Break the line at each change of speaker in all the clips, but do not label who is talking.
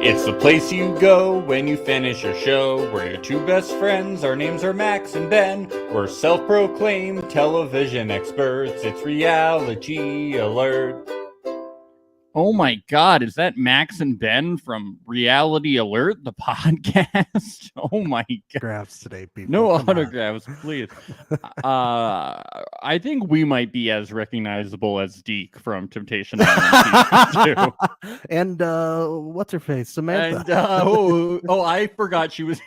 It's the place you go when you finish your show. We're your two best friends. Our names are Max and Ben. We're self-proclaimed television experts. It's Reality Alert.
Oh my God, is that Max and Ben from Reality Alert, the podcast? Oh my God.
Autographs today, people.
No
Come on.
autographs, please. I think we might be as recognizable as Deke from Temptation Island season 2.
And what's her face? Samantha.
And I forgot she was.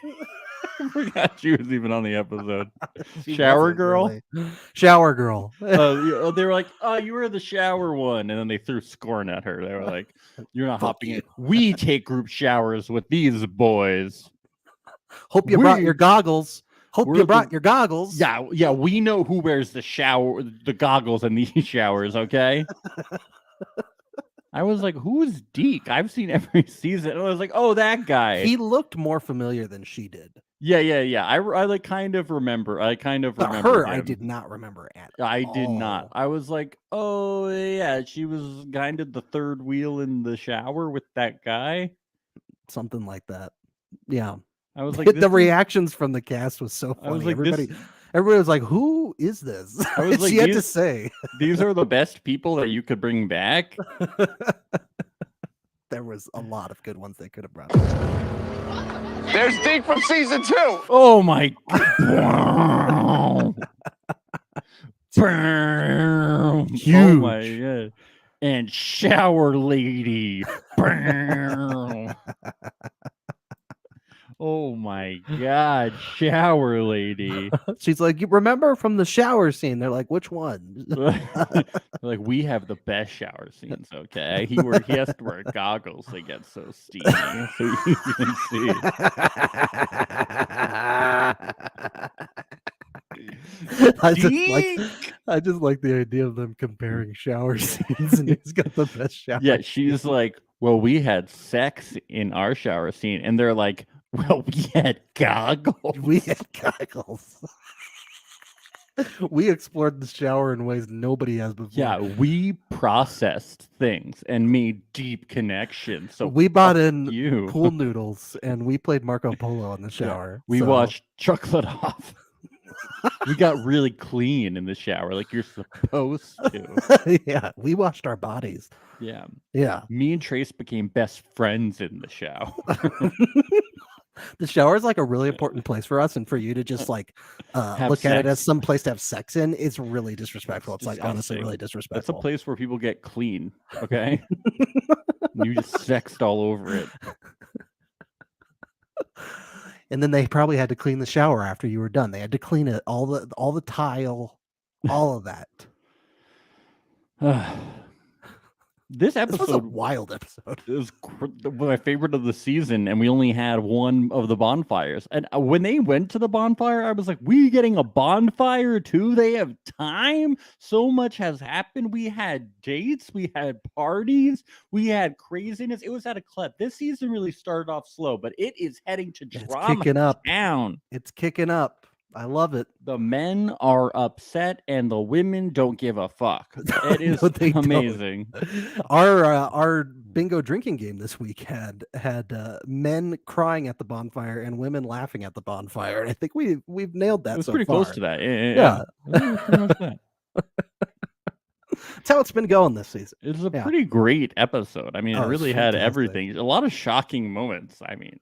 I forgot she was even on the episode.
She
Shower
wasn't
girl.
really. Shower girl.
They were like, "Oh, you were the shower one," and then they threw scorn at her. They were like, "You're not
Fuck
hopping
you.
in. We take group showers with these boys."
Hope you brought your goggles. Hope
we're
you brought
the-
your goggles.
Yeah, we know who wears the goggles in these showers, okay? I was like, who's Deke? I've seen every season. And I was like, oh, that guy.
He looked more familiar than she did.
Yeah. I like kind of remember. I kind of
But
remember
her,
him.
I did not remember at
I did not.
all.
I was like, oh yeah, she was kind of the third wheel in the shower with that guy.
Something like that. Yeah.
I was like,
The
this is-
reactions from the cast was so funny.
I was like,
everybody
this,
was like, who is this?
I was like,
she had to
these-
say.
these are the best people that you could bring back.
There was a lot of good ones they could have brought.
There's Deke from season 2.
Oh my god. Oh my god. And shower lady. Oh my god, shower lady.
She's like, you remember from the shower scene? They're like, which one?
Like, we have the best shower scenes, okay? He has to wear goggles to get so steamy so you can see.
I just like the idea of them comparing shower scenes and who's got the best shower.
Yeah, she's like, well, we had sex in our shower scene. And they're like, well, we had goggles.
We had goggles. We explored the shower in ways nobody has before.
Yeah, we processed things and made deep connections. So
we bought
fuck
in
you.
pool noodles and we played Marco Polo in the
Yeah,
shower.
we
so-
watched Chocolate Off. We got really clean in the shower, like you're supposed to.
Yeah, we washed our bodies.
Yeah.
Yeah.
Me and Trace became best friends in the shower.
The shower is like a really important place for us, and for you to just like
Have
look at it as
sex.
some place to have sex in is really disrespectful. It's like honestly
disgusting.
really
That's a
disrespectful.
place where people get clean, okay? You just sexed all over it.
And then they probably had to clean the shower after you were done. They had to clean it, all the tile, all of that.
This
This was a
episode
wild episode.
is my favorite of the season, and we only had one of the bonfires. And when they went to the bonfire, I was like, "We getting a bonfire too? They have time. So much has happened. We had dates, we had parties, we had craziness. It was at a clip. This season really started off slow, but it is heading to
It's
drama
kicking up.
town.
It's kicking up. I love it.
The men are upset, and the women don't give a fuck. It is
No, they don't.
amazing.
Our bingo drinking game this week had men crying at the bonfire and women laughing at the bonfire, and I think we've nailed that.
It was
so
pretty
far.
close to that. Yeah. It was pretty much that.
That's how it's been going this season.
It's a
Yeah.
pretty great episode. I mean,
Oh,
it
it's
really had
fantastic.
everything. A lot of shocking moments. I mean,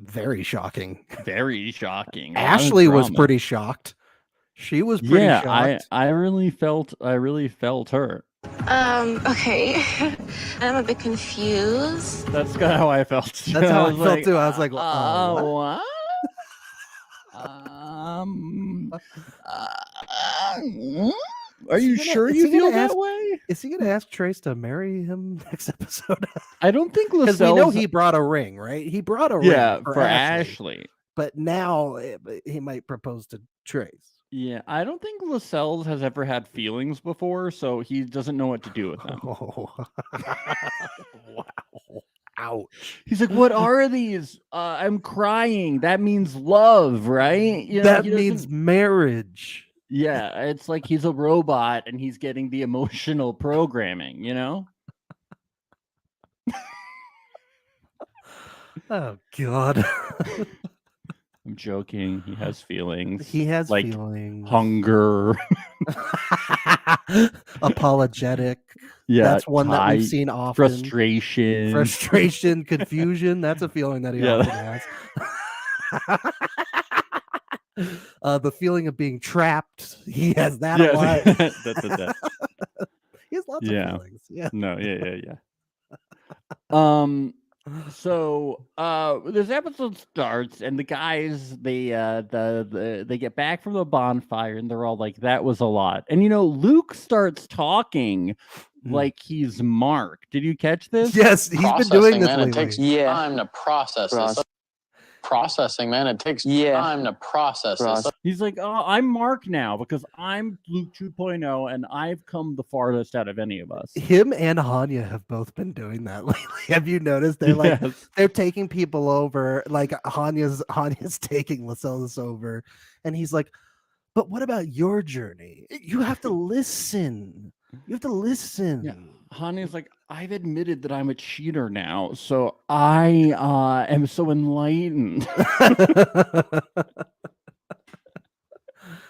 Very shocking.
very shocking. A lot of
Ashley was
drama.
pretty shocked. She was pretty
Yeah,
shocked.
I really felt her.
Okay. I'm a bit confused.
That's kind of how I felt.
That's how I
was
felt
like,
too. I was like, what?
what? Are
Is
you
he gonna-
sure
is
you
he gonna
feel that
ask-
way?
Is he going to ask Trace to marry him next episode?
I don't think
Because we know
Lascelles.
he brought a ring, right? He brought a ring
Yeah,
for,
for
Ashley,
Ashley.
but now he might propose to Trace.
Yeah, I don't think Lascelles has ever had feelings before, so he doesn't know what to do with them.
Oh, wow! Ouch!
He's like, "What are these? I'm crying. That means love, right? You know,
That
he
means
doesn't-
marriage.
yeah. It's like he's a robot and he's getting the emotional programming. You know?
Oh God.
I'm joking. He has feelings.
He has
like
feelings.
hunger.
Apologetic.
Yeah,
That's one that we've
tight,
seen often.
frustration.
Frustration, confusion. That's a feeling that he
Yeah.
often has. The feeling of being trapped. He has that a lot.
That.
He has lots
Yeah.
of feelings. Yeah.
No, yeah. So this episode starts and the guys they get back from the bonfire and they're all like, that was a lot. And Luke starts talking like he's Mark. Did you catch this?
Yes, he's been doing this
Man,
lately.
it takes time to process this. Processing, man, it takes time to process this.
He's like, oh, I'm Mark now because I'm Luke 2.0 and I've come the farthest out of any of us.
Him and Hanya have both been doing that lately. Have you noticed? They're like they're taking people over. Like Hanya's taking Lascelles over, and he's like, "But what about your journey? You have to listen. You have to listen."
Yeah. Hanya's like, I've admitted that I'm a cheater now, so I am so enlightened.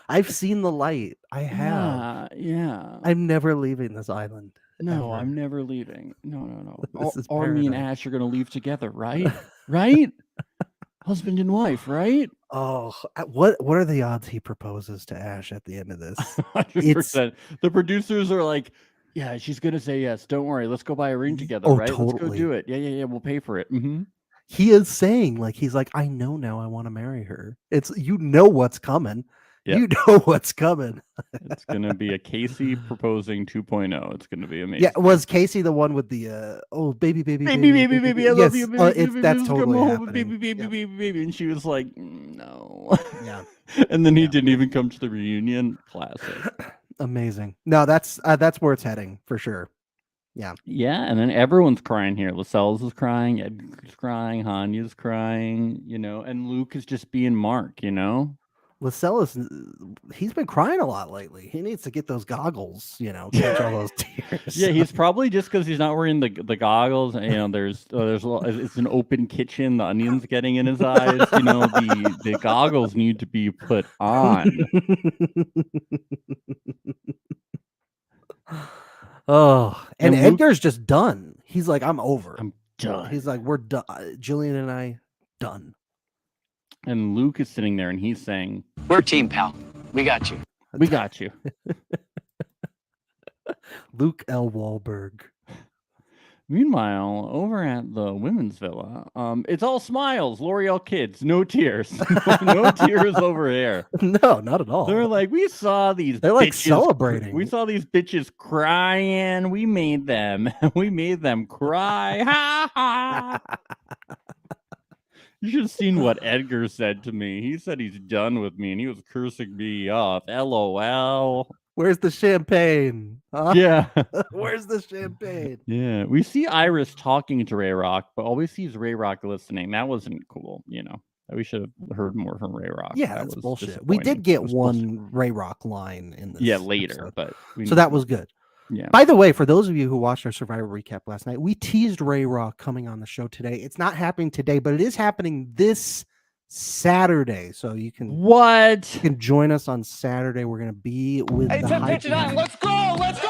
I've seen the light. I have.
Yeah.
I'm never leaving this island.
No,
ever.
I'm never leaving. No.
This is
Or me and
paradise.
Ash are gonna leave together, right? Right? Husband and wife, right?
Oh, what are the odds he proposes to Ash at the end of this?
100%. The producers are like, yeah, she's gonna say yes. Don't worry. Let's go buy a ring together,
Oh,
right? Let's go
totally.
do it. Yeah. We'll pay for it. Mm-hmm.
He is saying, like, he's like, I know now I want to marry her. It's what's coming.
Yep.
You know what's coming.
It's gonna be a Casey proposing 2.0. It's gonna be amazing.
Yeah, was Casey the one with the oh baby,
I love you, baby.
that's totally happening.
Baby, and she was like, no.
Yeah.
And then he didn't even come to the reunion. Classic.
Amazing. No, that's where it's heading for sure. Yeah.
Yeah, and then everyone's crying here. Lascelles is crying, Edgar's crying, Hanya's crying, and Luke is just being Mark,
Lascelles, he's been crying a lot lately. He needs to get those goggles, catch all those tears.
Yeah, he's probably just because he's not wearing the goggles. There's it's an open kitchen. The onions getting in his eyes. The goggles need to be put on.
Oh, and
Luke,
Edgar's just done. He's like, I'm over.
I'm done.
He's like, we're done. Jillian and I done.
And Luke is sitting there and he's saying,
We're team, pal. We got you.
we got you.
Luke L. Wahlberg.
Meanwhile, over at the women's villa, it's all smiles. L'Oreal kids, no tears. No tears over here.
No, not at all.
They're like, we saw these.
They're like
bitches
celebrating.
We saw these bitches crying. We made them. We made them cry. Ha ha. You should have seen what Edgar said to me. He said he's done with me and he was cursing me off. LOL.
Where's the champagne? Huh?
Yeah.
Where's the champagne?
Yeah. We see Iris talking to Ray Rock, but all we see is Ray Rock listening. That wasn't cool, We should have heard more from Ray Rock.
Yeah, that's bullshit. We did get one Ray Rock line in this.
Yeah, later,
episode.
but
so that was good.
Yeah.
By the way, for those of you who watched our Survivor recap last night, we teased Ray Rock coming on the show today. It's not happening today, but it is happening this Saturday. So you can join us on Saturday. We're gonna be with the Hype Man.
Let's go!
Let's go!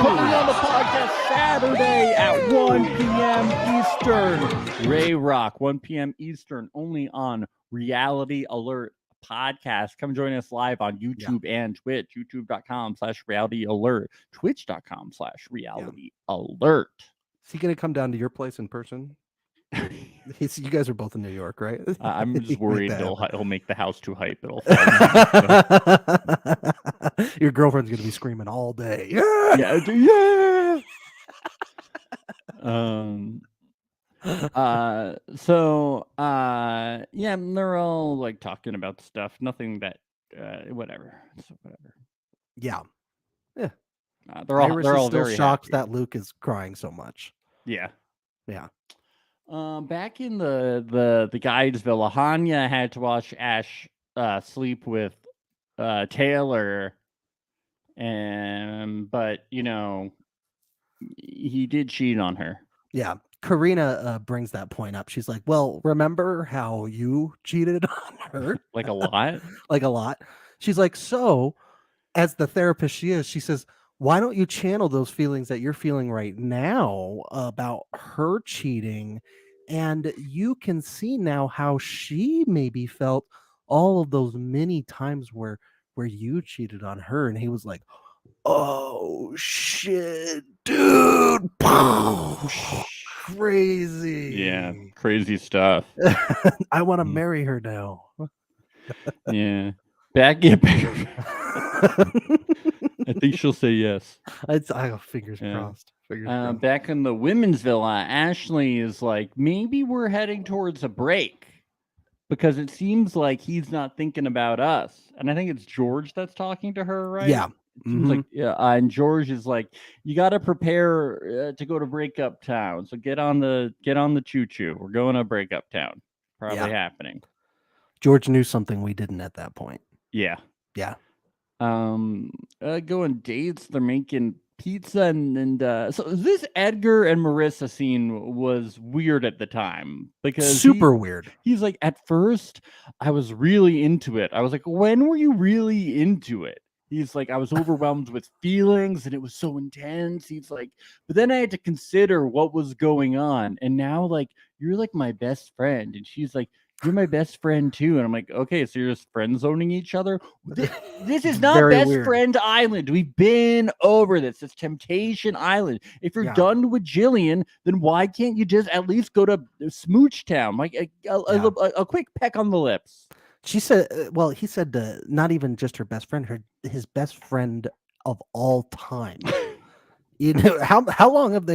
Coming on the podcast Saturday at 1 p.m. Eastern. Ray Rock, 1 p.m. Eastern, only on Reality Alert Podcast. Come join us live on YouTube and Twitch. YouTube.com/Reality Alert. Twitch.com/Reality Alert.
Is he gonna come down to your place in person? You guys are both in New York, right?
I'm just worried he'll make the house too hype. It'll
Your girlfriend's gonna be screaming all day.
Yeah. They're all like talking about stuff. Nothing that whatever. So whatever.
Yeah.
They're all
still
very
shocked
happy.
that Luke is crying so much.
Yeah.
Back
in the guides villa, Hanya had to watch Ash sleep with Taylor, but he did cheat on her.
Yeah, Karina brings that point up. She's like, well, remember how you cheated on her?
Like a lot?
Like a lot. She's like, so as the therapist she is, she says, why don't you channel those feelings that you're feeling right now about her cheating? And you can see now how she maybe felt all of those many times where you cheated on her. And he was like, oh shit, dude. Crazy.
Yeah, crazy stuff.
I want to marry her now.
Yeah. Back. I think she'll say yes.
Fingers crossed.
Back in the women's villa, Ashley is like, maybe we're heading towards a break because it seems like he's not thinking about us. And I think it's George that's talking to her, right?
Yeah.
Like, and George is like, you got to prepare to go to breakup town. So get on the choo-choo. We're going to breakup town. Probably happening.
George knew something we didn't at that point.
Yeah.
Yeah.
Going dates. They're making pizza and so this Edgar and Marissa scene was weird at the time because
super weird.
He's like, at first I was really into it. I was like, when were you really into it? He's like, I was overwhelmed with feelings and it was so intense. He's like, but then I had to consider what was going on. And now, like, you're like my best friend. And she's like, you're my best friend too. And I'm like, okay, so you're just friend zoning each other. This is not
Very
Best
weird.
Friend Island. We've been over this. It's Temptation Island. If you're done with Jillian, then why can't you just at least go to Smooch Town? Like a quick peck on the lips.
She said, well, he said not even just her best friend, his best friend of all time. You know, how long have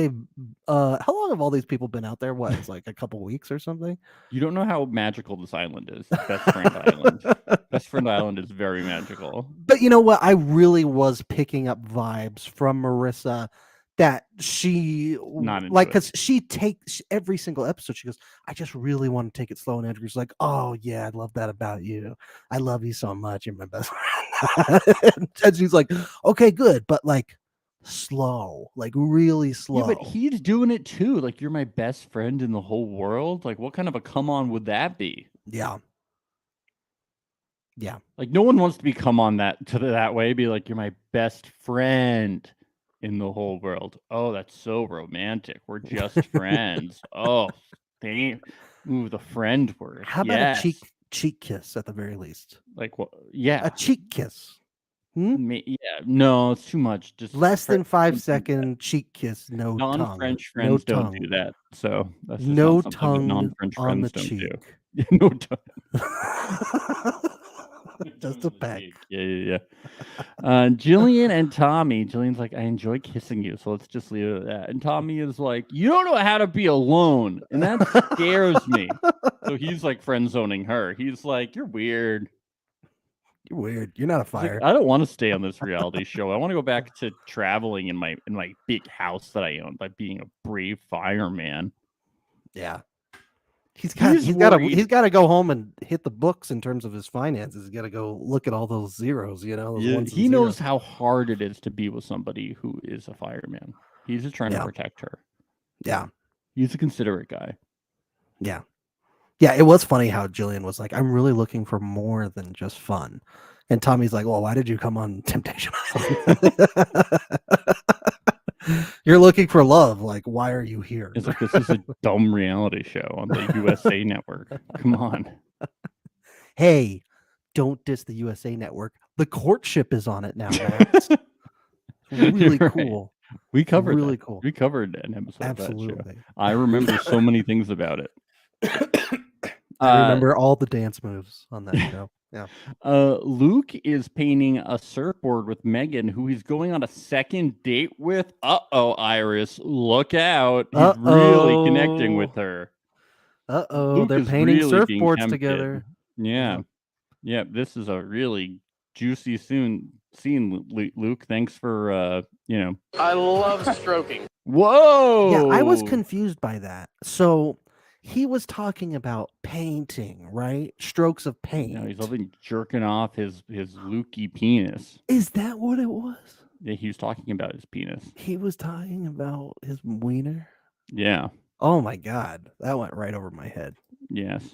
all these people been out there? What, it's like a couple weeks or something?
You don't know how magical this island is. Best Friend Island. Best Friend Island is very magical.
But you know what? I really was picking up vibes from Marissa that she like, because she takes every single episode. She goes, I just really want to take it slow. And Edgar's like, oh yeah, I love that about you. I love you so much. You're my best friend. And she's like, okay, good, but like slow, like really slow.
Yeah, but he's doing it too. Like, you're my best friend in the whole world. Like, what kind of a come on would that be?
Yeah.
Like, no one wants to be come on that way. Be like, you're my best friend in the whole world. Oh, that's so romantic. We're just friends. Oh, the friend word.
How about a cheek kiss at the very least?
Like, what? Yeah,
a cheek kiss.
Yeah, no, it's too much. Just
less than 5 second cheek kiss. No
non-French friends don't do that. So that's just
no
not
tongue
non-French
on
friends
the
don't
cheek.
do. No tongue.
Just a peck.
Yeah. Jillian and Tommy. Jillian's like, I enjoy kissing you, so let's just leave it at that. And Tommy is like, you don't know how to be alone, and that scares me. So he's like friend zoning her. He's like, you're weird.
You're weird. You're not a fire.
Like, I don't want to stay on this reality show. I want to go back to traveling in my big house that I own by being a brave fireman.
Yeah. He's got to go home and hit the books in terms of his finances. He's got to go look at all those zeros, you know.
He knows how hard it is to be with somebody who is a fireman. He's just trying to protect her.
Yeah.
He's a considerate guy.
Yeah. Yeah, it was funny how Jillian was like, I'm really looking for more than just fun. And Tommy's like, well, why did you come on Temptation Island? You're looking for love. Like, why are you here?
It's like, this is a dumb reality show on the USA Network. Come on.
Hey, don't diss the USA Network. The Courtship is on it now, Max. Really cool.
We covered
really cool.
We covered an episode
Absolutely.
of that show. I remember so many things about it.
I remember all the dance moves on that show. Yeah.
Luke is painting a surfboard with Megan, who he's going on a second date with. Iris, look out. He's really connecting with her.
Luke they're painting really surfboards together.
Yeah. This is a really juicy scene, Luke. Thanks for
I love stroking.
Whoa.
Yeah, I was confused by that. So he was talking about painting, right? Strokes of paint.
No, he's loving jerking off his Lukey penis.
Is that what it was?
Yeah, he was talking about his penis.
He was talking about his wiener?
Yeah.
Oh my God, that went right over my head.
Yes.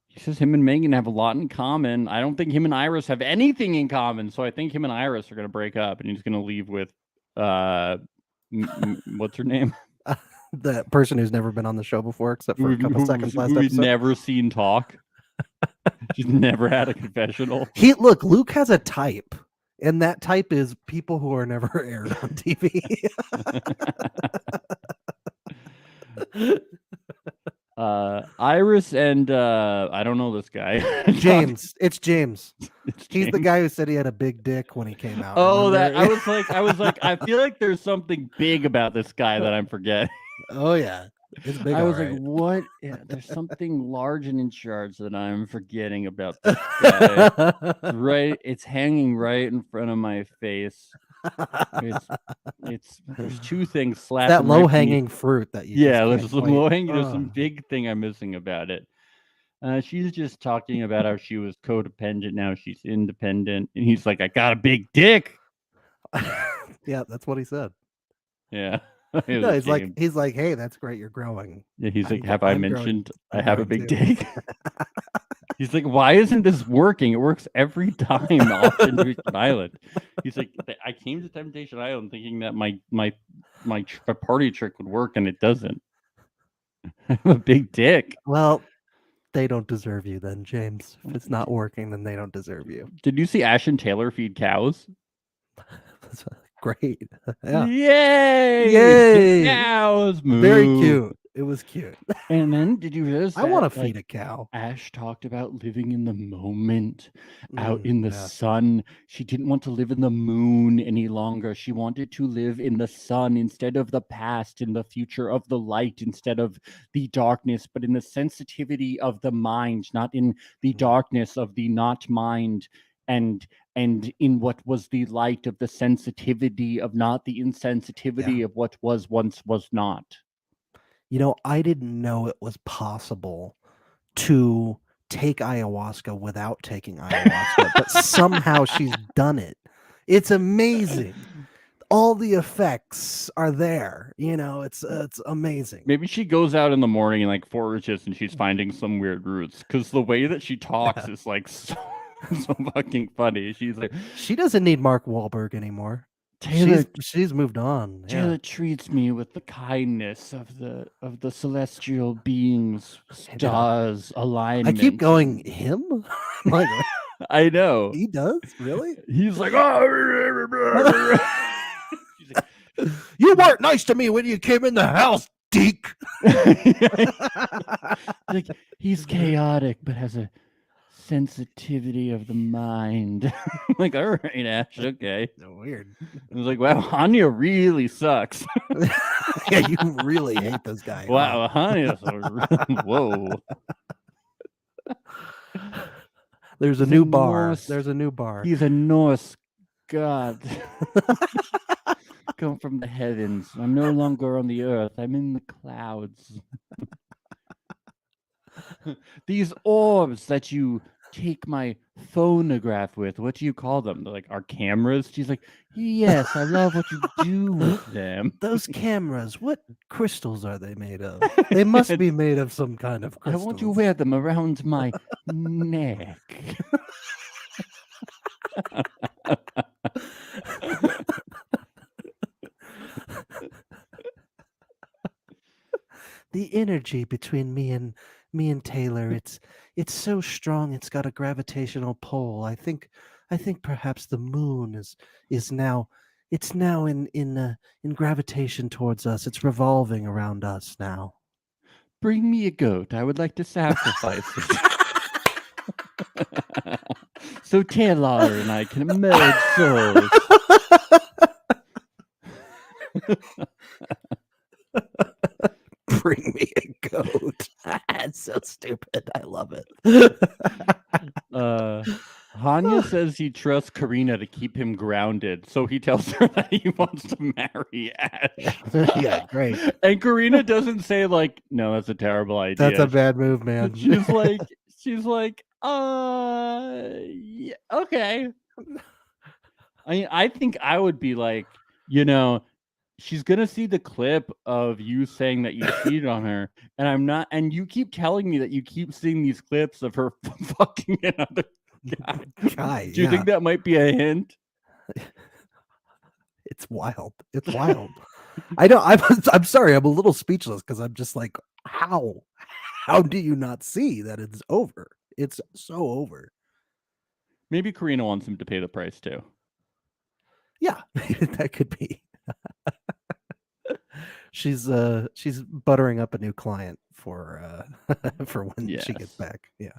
He says him and Megan have a lot in common. I don't think him and Iris have anything in common. So I think him and Iris are going to break up, and he's going to leave with what's her name?
The person who's never been on the show before, except for a couple seconds last
who we've
episode.
never seen talk. She's never had a confessional.
Look, Luke has a type, and that type is people who are never aired on TV.
Iris and I don't know this guy.
James. It's James. He's the guy who said he had a big dick when he came out.
Oh,
remember?
that I was like, I feel like there's something big about this guy that I'm forgetting.
Oh yeah. It's big.
I was
right.
like, what? Yeah, there's something large and in charge that I'm forgetting about this guy. It's hanging right in front of my face. There's two things slapping.
That low hanging fruit that you.
Yeah, there's some low hanging. There's some big thing I'm missing about it. She's just talking about how she was codependent. Now she's independent, and he's like, "I got a big dick."
Yeah, that's what he said.
Yeah.
No, he's like, hey, that's great, you're growing.
Yeah, he's like, have I mentioned I have a big dick? He's like, why isn't this working? It works every time off Temptation Island. He's like, I came to Temptation Island thinking that my party trick would work, and it doesn't. I have a big dick.
Well, they don't deserve you then, James. If it's not working, then they don't deserve you.
Did you see Ashton Taylor feed cows?
That's great. Yeah.
Yay!
Yay!
Cows move.
Very cute. It was cute.
And then did you realize
I want to feed a cow.
Ash talked about living in the moment, out in the sun. She didn't want to live in the moon any longer. She wanted to live in the sun instead of the past, in the future of the light instead of the darkness, but in the sensitivity of the mind, not in the darkness of the not mind, and in what was the light of the sensitivity of not the insensitivity of what was once was not.
You know, I didn't know it was possible to take ayahuasca without taking ayahuasca, but somehow she's done it. It's amazing. All the effects are there. You know, it's amazing.
Maybe she goes out in the morning and like forages and she's finding some weird roots, because the way that she talks is like so fucking funny. She's like,
she doesn't need Mark Wahlberg anymore.
Taylor,
she's moved on.
Taylor treats me with the kindness of the celestial beings, stars, alignment.
I keep going, him? Like,
I know.
He does? Really?
He's like, oh.
She's like, you weren't nice to me when you came in the house, Deke.
Like, he's chaotic, but has a sensitivity of the mind. Like, all right, Ash, okay.
Weird.
I was like, wow, Hanya really sucks.
Yeah, you really hate this guy.
Wow, Hanya's whoa.
There's a new bar. There's a new bar.
He's a Norse god. Come from the heavens. I'm no longer on the earth. I'm in the clouds. These orbs that you take my phonograph with, what do you call them? They're like our cameras. She's like, yes, I love what you do with them.
Those cameras, what crystals are they made of? They must be made of some kind of crystals.
I want you to wear them around my neck.
The energy between me and Taylor, it's so strong. It's got a gravitational pull. I think perhaps the moon is now in gravitation towards us. It's revolving around us now.
Bring me a goat. I would like to sacrifice it. So Taylor and I can merge souls.
Bring me a goat. That's so stupid. I love it.
Hanya says he trusts Karina to keep him grounded, so he tells her that he wants to marry Ash.
Yeah, great.
And Karina doesn't say like, no, that's a terrible idea.
That's a bad move, man.
She's like, yeah, okay. I mean, I think I would be like, you know, she's gonna see the clip of you saying that you cheated on her, and I'm not. And you keep telling me that you keep seeing these clips of her fucking another guy. Do you think that might be a hint?
It's wild. It's wild. I don't. I'm sorry. I'm a little speechless because I'm just like, how? How do you not see that it's over? It's so over.
Maybe Karina wants him to pay the price too.
Yeah, that could be. She's buttering up a new client for when she gets back. Yeah.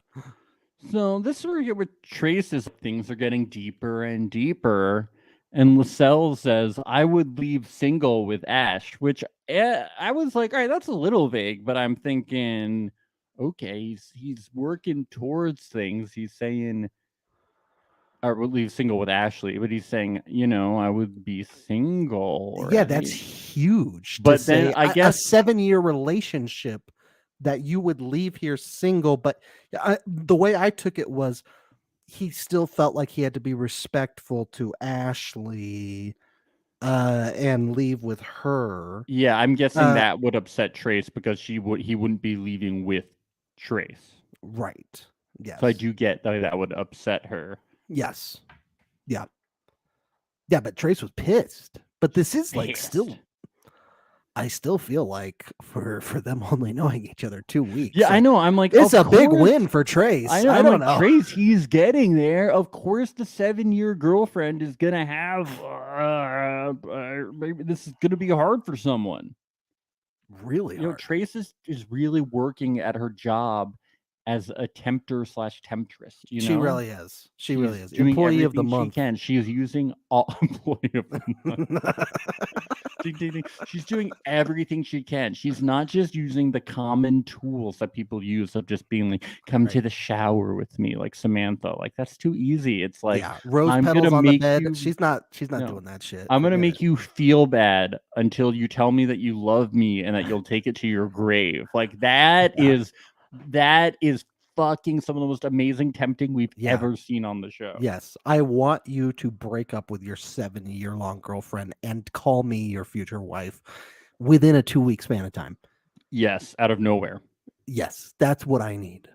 So this is where we get with Trace is things are getting deeper and deeper. And Lascelles says, I would leave single with Ash, which I was like, all right, that's a little vague, but I'm thinking, okay, he's working towards things. He's saying, I would leave single with Ashley, but he's saying, I would be single. Right?
Yeah, that's huge.
But then I guess
a 7-year relationship that you would leave here single. But the way I took it was he still felt like he had to be respectful to Ashley and leave with her.
Yeah, I'm guessing that would upset Trace because he wouldn't be leaving with Trace.
Right. Yes.
So I do get that would upset her.
Yes. Yeah. Yeah, but Trace was pissed. But this is like still, I still feel like for them only knowing each other 2 weeks.
Yeah, I know. I'm like,
it's a big win for Trace.
I don't know. Trace, he's getting there. Of course, the 7-year girlfriend is gonna have. Maybe this is gonna be hard for someone.
Really hard.
Trace is really working at her job as a tempter/temptress.
She really is. She really is.
Employee of the month. She is using all employee of the month. She's doing everything she can. She's not just using the common tools that people use of just being like, come to the shower with me, like Samantha. Like that's too easy. It's like
rose petals on the bed. She's not doing that shit.
I'm gonna make you feel bad until you tell me that you love me and that you'll take it to your grave. Like that is fucking some of the most amazing tempting we've ever seen on the show.
Yes. I want you to break up with your 7-year-long girlfriend and call me your future wife within a 2-week span of time.
Yes. Out of nowhere.
Yes. That's what I need.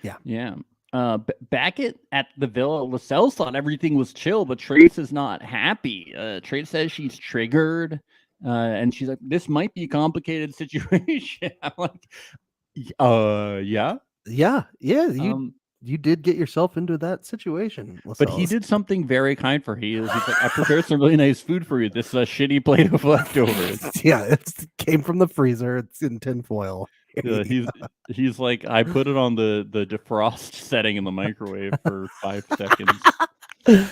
Yeah.
Yeah. Back at the villa, Lascelles thought everything was chill, but Trace is not happy. Trace says she's triggered. And she's like, this might be a complicated situation. I'm like, yeah. You
did get yourself into that situation, Lascelles.
But he did something very kind for you. He's like, I prepared some really nice food for you. This shitty plate of leftovers.
Yeah, it came from the freezer. It's in tinfoil.
He's like, I put it on the defrost setting in the microwave for 5 seconds.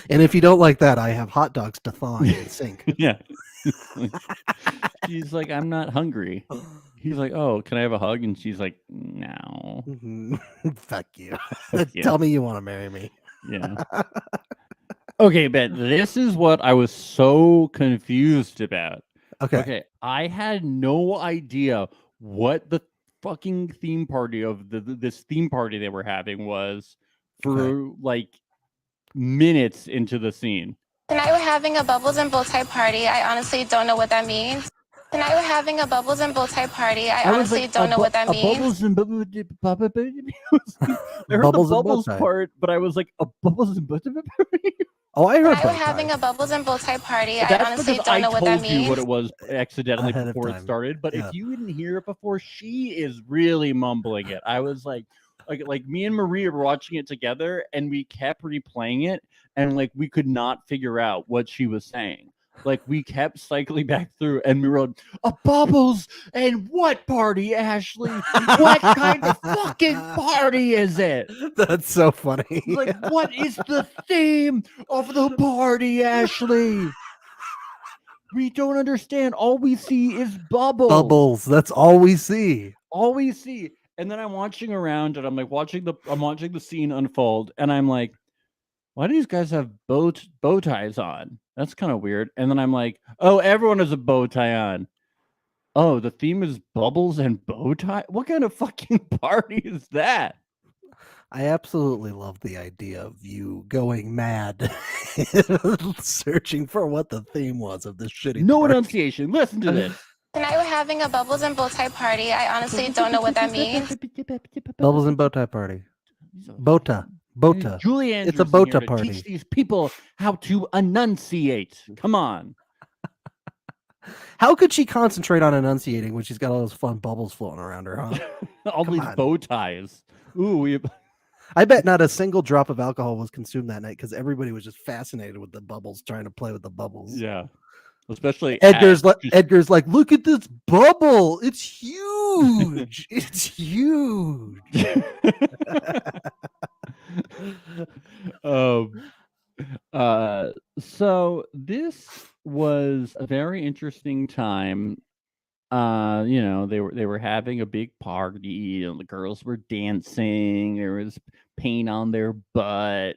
And if you don't like that, I have hot dogs to thaw in the sink.
Yeah. He's like, I'm not hungry. He's like, oh, can I have a hug? And she's like, no.
Fuck you. Tell me you want to marry me.
Yeah. Okay, but this is what I was so confused about. Okay. I had no idea what the fucking theme party of this theme party they were having was for like minutes into the scene.
Tonight we're having a bubbles and bow tie party. I honestly don't know what that means. Tonight we're having a bubbles and bow tie party. I honestly don't know what that means.
Bubbles and I heard the bubbles part, but I was like, a bubbles and bow tie party?
Oh, I heard
Tonight we're having a bubbles and bow tie party. I honestly don't know what that means.
I told you what it was accidentally before it started, but if you didn't hear it before, she is really mumbling it. I was like me and Maria were watching it together, and we kept replaying it, and like we could not figure out what she was saying. Like we kept cycling back through, and we wrote a bubbles and what party, Ashley? What kind of fucking party is it?
That's so funny.
Like, what is the theme of the party, Ashley? We don't understand. All we see is bubbles.
Bubbles. That's all we see.
All we see. And then I'm watching around, and I'm like watching the scene unfold, and I'm like, why do these guys have bow ties on? That's kind of weird. And then I'm like, oh, everyone has a bow tie on. Oh, the theme is bubbles and bow tie? What kind of fucking party is that?
I absolutely love the idea of you going mad, searching for what the theme was of this shitty.
No
party.
enunciation. Listen to this.
Tonight we're having a bubbles and bow tie party. I honestly don't know what that means.
Bubbles and bow tie party. Bota.
Julie Andrews.
It's a Bota
to
party.
Teach these people how to enunciate. Come on.
How could she concentrate on enunciating when she's got all those fun bubbles floating around her, huh?
All
Come
these
on.
bow ties. Ooh,
I bet not a single drop of alcohol was consumed that night because everybody was just fascinated with the bubbles, trying to play with the bubbles.
yeah. Especially
Edgar's like, look at this bubble. It's huge. It's huge.
So this was a very interesting time. They were having a big party, and the girls were dancing. There was paint on their butt.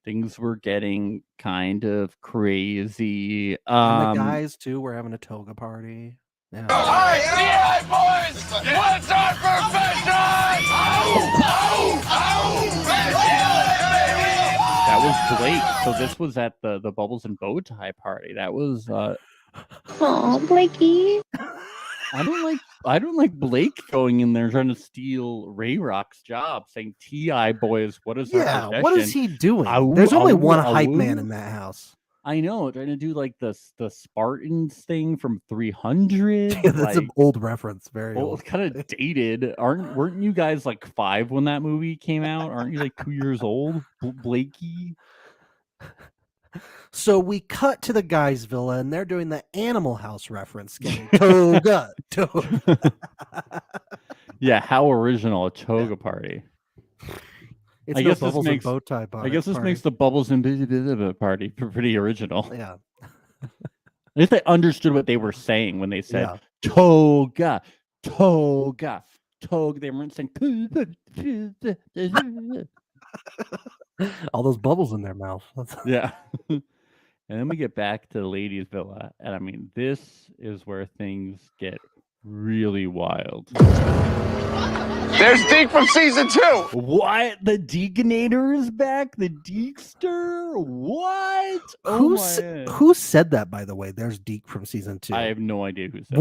Things were getting kind of crazy.
And the guys too were having a toga party. Yeah.
All right, yeah, boys, what's our profession?
That was Blake. So this was at the Bubbles and Bow Tie party. That was
Oh, Blakey.
I don't like Blake going in there trying to steal Ray Rock's job, saying "Ti boys, what is our profession?"
What is he doing?
Ow,
There's only
ow,
one
ow.
hype man in that house.
I know, trying to do like the Spartans thing from 300.
Yeah, that's an old reference. Very
Well,
old.
it's kind of dated. Weren't you guys like 5 when that movie came out? Aren't you like 2 years old, Blakey?
So we cut to the guys' villa, and they're doing the Animal House reference, getting toga.
Yeah, how original, a toga party.
It's
I
no
guess this
bubbles
makes-
and bow tie
I guess this
party.
makes the Bubbles and party pretty original.
Yeah.
At least I understood what they were saying when they said
Yeah.
toga. They weren't saying.
All those bubbles in their mouth.
Yeah. And then we get back to the ladies' villa. And I mean, this is where things get really wild.
There's Deke from season 2.
What? The Deaconator is back? The Deekster? What?
Who said that, by the way? There's Deke from season 2.
I have no idea who said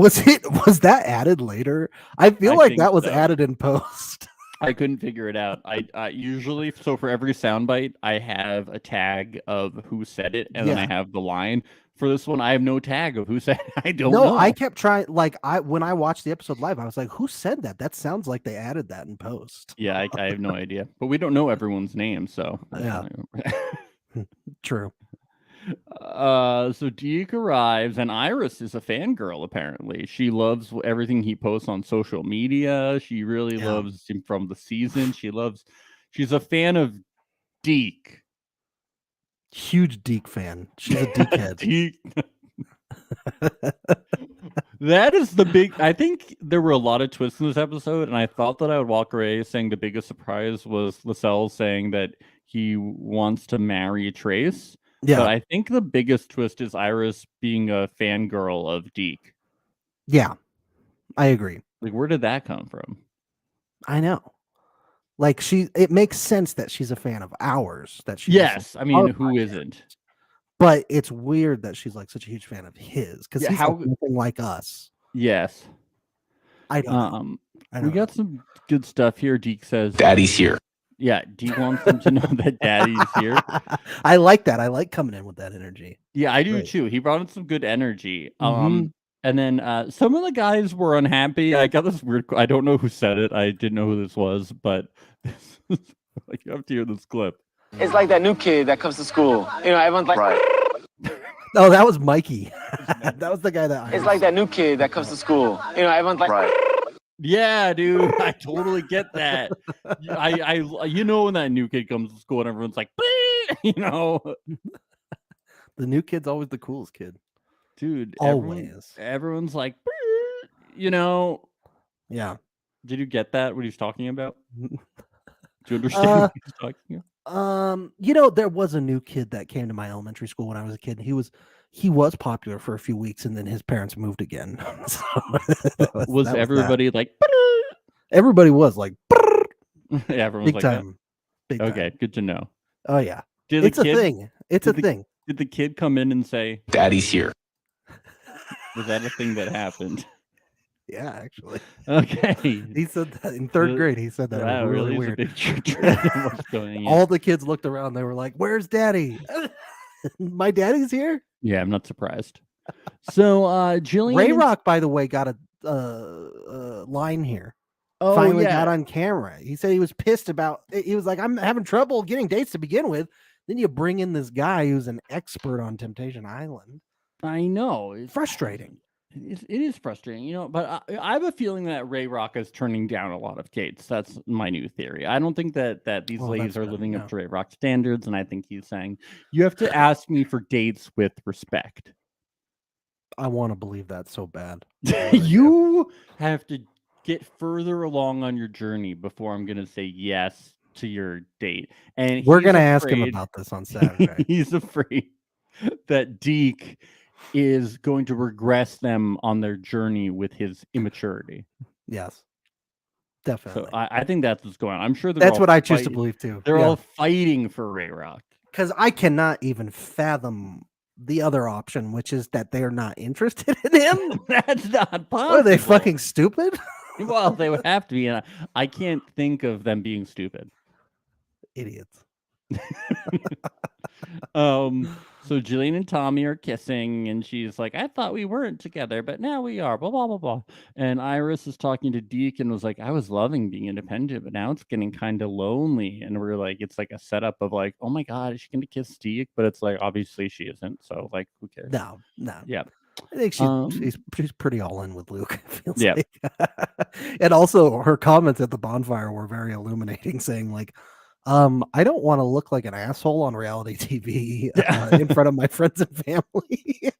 Was that added later? I feel
I
like
think
that was
so.
added in post.
I couldn't figure it out. I usually, so for every soundbite, I have a tag of who said it, and then I have the line. For this one, I have no tag of who said it. I don't know.
No, I kept trying. When I watched the episode live, I was like, "Who said that? That sounds like they added that in post."
Yeah, I have no idea. But we don't know everyone's name, so
Yeah. True.
So Deke arrives, and Iris is a fangirl. Apparently, she loves everything he posts on social media. She really loves him from the season. She's a fan of Deke.
Huge Deke fan. She's a Deke head.
Deke. That is the big. I think there were a lot of twists in this episode, and I thought that I would walk away saying the biggest surprise was Lascelles saying that he wants to marry Trace.
Yeah.
But I think the biggest twist is Iris being a fangirl of Deke.
Yeah, I agree.
Like, where did that come from?
I know. Like it makes sense that she's a fan of ours. That she
Yes, I mean, who isn't?
But it's weird that she's like such a huge fan of his because
Yeah,
he's nothing like us.
Yes.
I don't know.
We got some good stuff here. Deke says,
Daddy's here.
Yeah, Deke wants them to know that Daddy's here.
I like that. I like coming in with that energy.
Yeah, I do
Right.
too. He brought in some good energy.
Mhm.
And then some of the guys were unhappy. I got this weird. I don't know who said it. I didn't know who this was, but like you have to hear this clip.
It's like that new kid that comes to school. You know, everyone's like,
Right.
Oh, that was Mikey. That was the guy that.
it's like that new kid that comes to school. You know, everyone's like,
Right.
Yeah, dude, I totally get that. I you know when that new kid comes to school and everyone's like, "Bee!" You know,
The new kid's always the coolest kid.
dude.
Always.
Everyone's like, "Bee!" You know.
Yeah.
Did you get that? What he's talking about? Do you understand what he's talking about?
There was a new kid that came to my elementary school when I was a kid. He was popular for a few weeks, and then his parents moved again. So
Was
that
everybody like?
Everybody was like,
Yeah, everyone's
Big
like,
time. Big
okay,
time.
good to know.
Oh yeah.
Did the
It's a
kid,
thing. It's a
did the-
thing.
Did the kid come in and say,
Daddy's here.
was that a thing that happened?
Yeah, actually.
Okay.
He said that in third grade. He said that.
Wow,
It was really
is a
weird.
big trend in what's going on.
All the kids looked around. They were like, "Where's Daddy? My daddy's here."
Yeah, I'm not surprised. So, Jillian
Ray
and-
Rock, by the way, got a line here.
oh,
Finally
yeah.
got on camera. He said he was pissed about. He was like, "I'm having trouble getting dates to begin with." Then you bring in this guy who's an expert on Temptation Island.
I know. It's
Frustrating.
It is frustrating, you know, but I have a feeling that Ray Rock is turning down a lot of dates. That's my new theory. I don't think that these
Well,
ladies
that's
are
good,
living
yeah.
up to Ray Rock standards, and I think he's saying, you have to ask me for dates with respect.
I want to believe that so bad. I really do.
You have to get further along on your journey before I'm going to say yes to your date. And
We're
he's
gonna ask him
afraid-
about this on Saturday.
He's afraid that Deke is going to regress them on their journey with his immaturity.
Yes, definitely.
So I think that's what's going on. I'm sure
That's what I choose to believe too.
They're
Yeah.
all fighting for Ray Rock.
Because I cannot even fathom the other option, which is that they're not interested in him.
That's not possible.
What, are they fucking stupid?
Well, they would have to be. And I can't think of them being stupid.
Idiots.
So Jillian and Tommy are kissing, and she's like, I thought we weren't together, but now we are, blah, blah, blah, blah. And Iris is talking to Deke and was like, I was loving being independent, but now it's getting kind of lonely. And we're like, it's like a setup of like, oh my God, is she going to kiss Deke? But it's like, obviously she isn't. So, like, who cares?
No.
Yeah.
I think she's pretty all in with Luke. It feels
Yeah.
like. And also her comments at the bonfire were very illuminating, saying like, I don't want to look like an asshole on reality TV in front of my friends and family.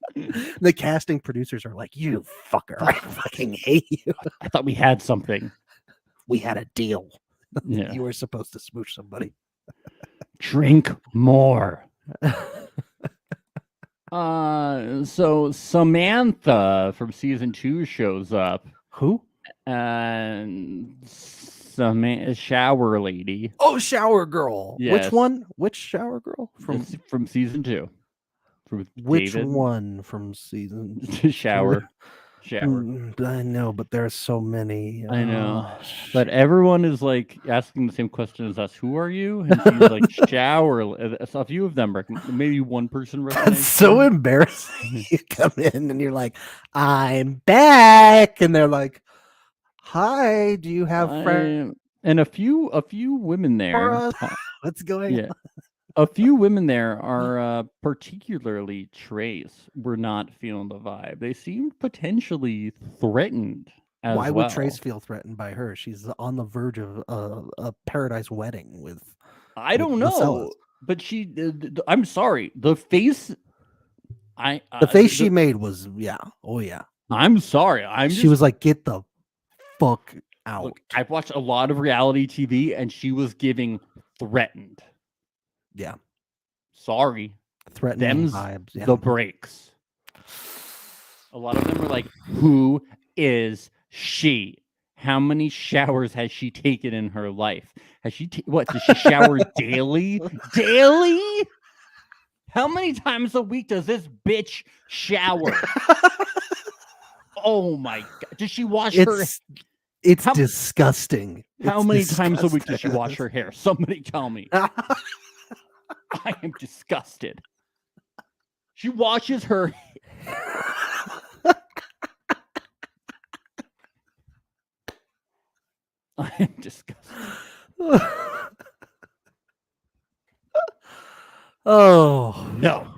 The casting producers are like, you fucker, I fucking hate you.
I thought we had something.
We had a deal.
Yeah.
You were supposed to smooch somebody.
Drink more. So Samantha from season 2 shows up.
Who?
And some shower lady.
Oh, shower girl.
Yes.
Which one? Which shower girl?
From season 2. From
Which
David.
one from season?
shower.
I know, but there's so many.
I know.
Oh,
But everyone is like asking the same question as us. Who are you? And she's like, shower. A few of them, maybe one person
that's
recognized
so
her.
embarrassing. You come in and you're like, I'm back. And they're like, hi, do you have friends?
And a few women there.
us? What's going
Yeah.
on?
A few women there are particularly Trace were not feeling the vibe. They seemed potentially threatened as
Why
well.
would Trace feel threatened by her? She's on the verge of a paradise wedding with.
I don't know,
Marcellus.
but she. I'm sorry. The face.
The face she made was oh yeah.
I'm sorry.
She was like, get the fuck out.
Look, I've watched a lot of reality TV, and she was giving threatened.
Yeah.
Sorry.
Threatening
Them's
vibes. Yeah.
the breaks. A lot of them are like, who is she? How many showers has she taken in her life? Has she what? Does she shower daily? Daily? How many times a week does this bitch shower? Oh my God. Does she wash her
It's
How-
disgusting.
How
It's
many times a week does she
disgusting.
wash her hair? Somebody tell me. I am disgusted. She washes her. I am disgusted.
Oh
No.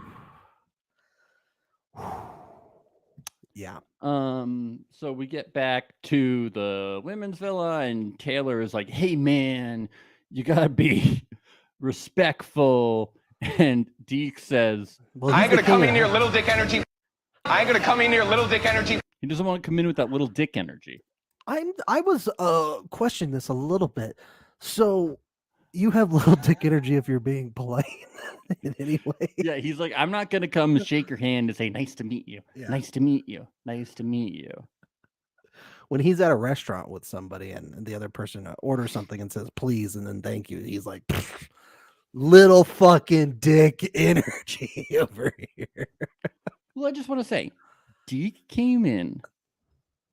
yeah.
So we get back to the women's villa, and Taylor is like, "Hey, man, you gotta be respectful." And Deke says,
Well,
I
he's
ain't
the
gonna come
king
in
of
here
that.
little dick energy. I ain't gonna come in here little dick energy.
he doesn't want to come in with that little dick energy.
I was questioning this a little bit. So you have little dick energy if you're being polite in any way.
Yeah, he's like, I'm not gonna come and shake your hand and say, "Nice to meet you.
Yeah.
Nice to meet you. Nice to meet you."
when he's at a restaurant with somebody and the other person orders something and says please and then thank you, he's like, little fucking dick energy over here.
Well, I just want to say, Deke came in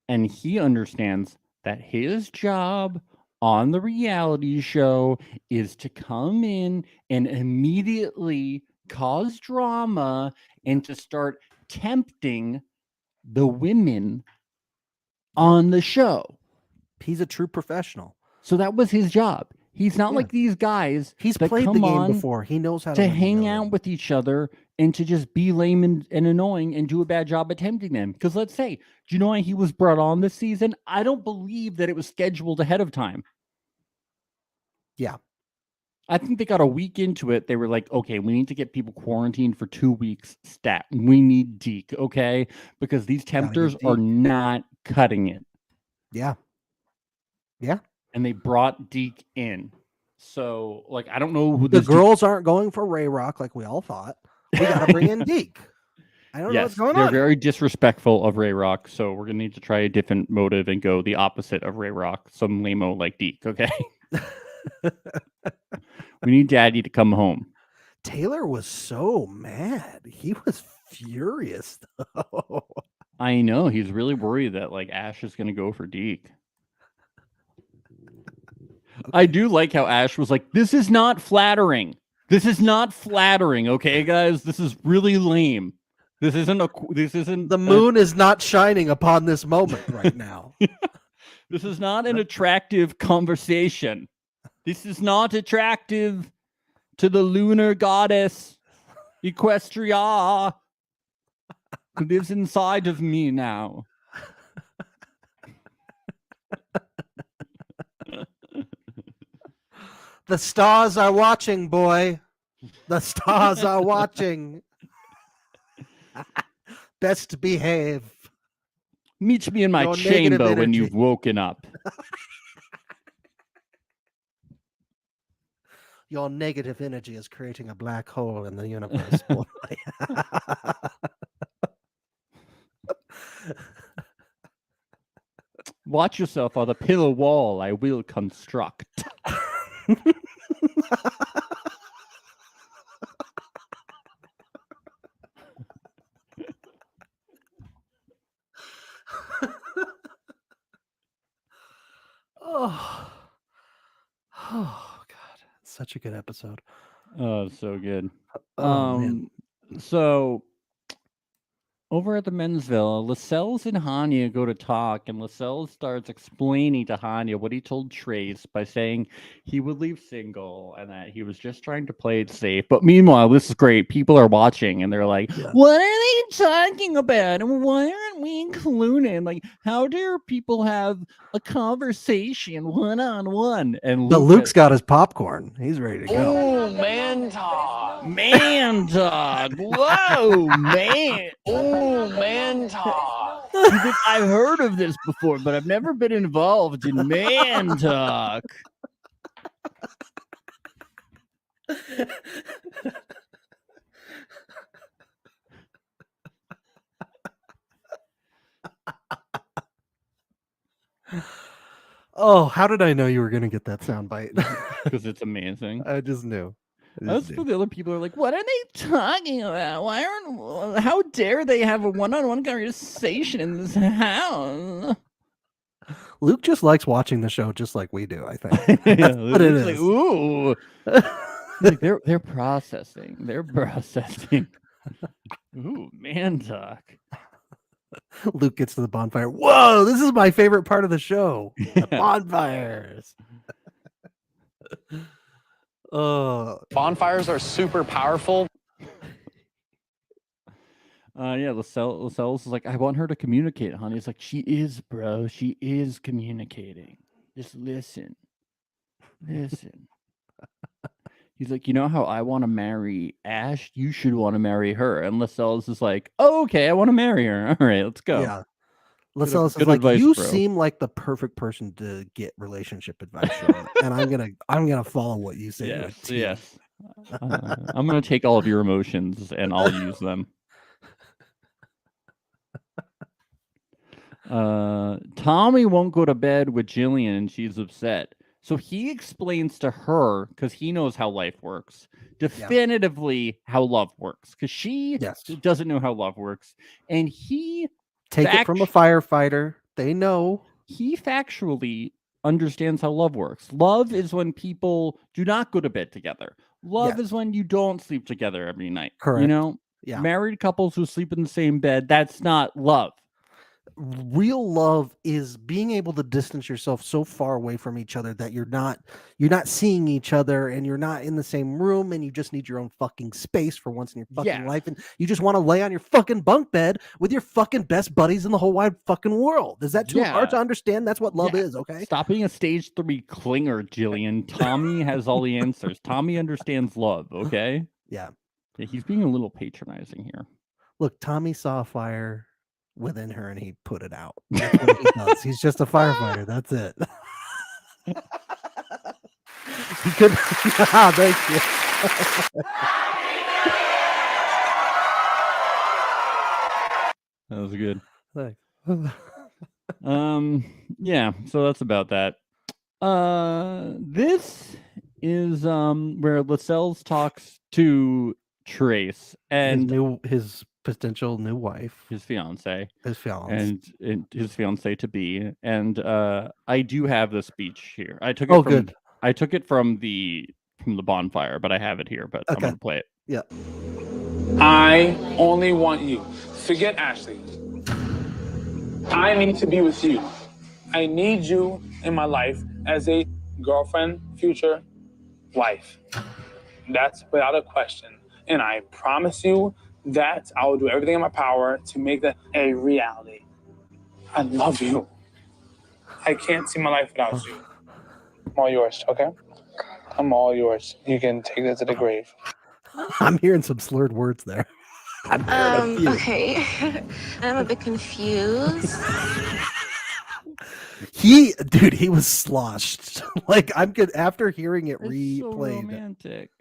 and he understands that his job on the reality show is to come in and immediately cause drama and to start tempting the women on the show.
He's a true professional.
So that was his job. He's not like these guys.
He's
that
played the
come
game
on
before. He knows how
to
to
hang out with each other and to just be lame and annoying and do a bad job at tempting them. Because let's say, do you know why he was brought on this season? I don't believe that it was scheduled ahead of time.
Yeah.
I think they got a week into it. They were like, okay, we need to get people quarantined for 2 weeks. Stat. We need Deke, okay? Because these tempters are not cutting it.
Yeah. Yeah.
And they brought Deke in. So, like, I don't know who
the
this
girls aren't going for Ray Rock like we all thought. We got to bring in Deke. I don't know what's going
they're
on.
They're very disrespectful of Ray Rock, so we're gonna need to try a different motive and go the opposite of Ray Rock, some lame-o like Deke, okay? We need Daddy to come home.
Taylor was so mad. He was furious, though.
I know. He's really worried that, like, Ash is gonna go for Deke. I do like how Ash was like, this is not flattering. This is not flattering, okay, guys? This is really lame. This isn't
the moon is not shining upon this moment right now.
This is not an attractive conversation. This is not attractive to the lunar goddess Equestria who lives inside of me now.
The stars are watching, boy. The stars are watching. Best behave.
Meet me in my chamber when you've woken up.
Your negative energy is creating a black hole in the universe, boy.
Watch yourself on the pillar wall I will construct.
Oh, God. Such a good episode.
Oh, so good.
Man.
So over at the men's villa, Lascelles and Hanya go to talk, and Lascelles starts explaining to Hanya what he told Trace by saying he would leave single and that he was just trying to play it safe. But meanwhile, this is great. People are watching, and they're like, what are they talking about? And why aren't we included? Like, how dare people have a conversation one-on-one? And
Luke's got his popcorn. He's ready to go.
Oh, man talk.
Man talk. Whoa, man.
Oh, man talk.
I've heard of this before, but I've never been involved in man talk.
Oh, how did I know you were going to get that soundbite?
Because it's amazing.
I just knew.
That's for the other people who are like, what are they talking about? How dare they have a one-on-one conversation in this house?
Luke just likes watching the show just like we do, I think. That's what it is.
Like, ooh. Like they're processing. They're processing. Ooh, man talk.
Luke gets to the bonfire. Whoa, this is my favorite part of the show. The bonfires.
Bonfires are super powerful.
Yeah, Lascelles is like, I want her to communicate, honey. It's like, she is, bro. She is communicating. Just listen. Listen. He's like, you know how I want to marry Ash? You should want to marry her. And Lascelles is like, oh, okay, I want to marry her. All right, let's go.
Yeah. Lascelles is like, advice, you seem like the perfect person to get relationship advice from, and I'm gonna follow what you say.
Yes. I'm gonna take all of your emotions and I'll use them. Tommy won't go to bed with Jillian and she's upset. So he explains to her, because he knows how life works, definitively how love works. Because she doesn't know how love works. And he
take it from a firefighter. They know.
He factually understands how love works. Love is when people do not go to bed together. Love is when you don't sleep together every night.
Correct.
You know?
Yeah.
Married couples who sleep in the same bed, that's not love.
Real love is being able to distance yourself so far away from each other that you're not seeing each other and you're not in the same room and you just need your own fucking space for once in your fucking life, and you just want to lay on your fucking bunk bed with your fucking best buddies in the whole wide fucking world. Is that too hard to understand? That's what love is, okay?
Stop being a stage 3 clinger, Jillian. Tommy has all the answers. Tommy understands love, okay?
Yeah.
He's being a little patronizing here.
Look, Tommy saw a fire within her and he put it out. That's what he does. He's just a firefighter. That's it. He could. Thank you.
That was good.
Thanks.
Yeah, so that's about that. This is where Lascelles talks to Trace and
his potential new wife,
his fiance,
and
his fiance to be. And I do have the speech here. I took it.
Oh,
from,
good.
I took it from the bonfire, but I have it here. But I'm gonna play it.
Yeah.
I only want you. Forget Ashley. I need to be with you. I need you in my life as a girlfriend, future wife. That's without a question. And I promise you that I will do everything in my power to make that a reality. I love you. I can't see my life without you. I'm all yours, okay? I'm all yours. You can take that to the grave.
I'm hearing some slurred words there.
Okay. I'm a bit confused.
He was sloshed. Like, I'm good after hearing it replayed.
So romantic.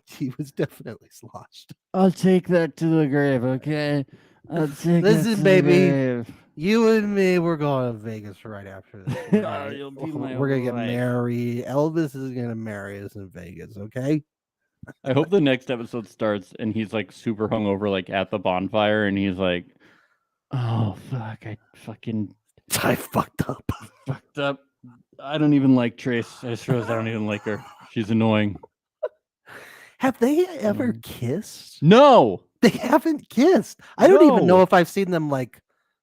He was definitely sloshed.
I'll take that to the grave, okay? I'll take
Listen, baby, you and me, we're going to Vegas right after this. Right?
You'll be my
we're gonna get
wife.
married. Elvis is gonna marry us in Vegas, okay?
I hope the next episode starts and he's like super hungover, like at the bonfire, and he's like, "Oh fuck, I
fucked up.
Fucked up. I don't even like Trace. I just realized I don't even like her. She's annoying."
Have they ever kissed?
No,
they haven't kissed. I don't even know if I've seen them like.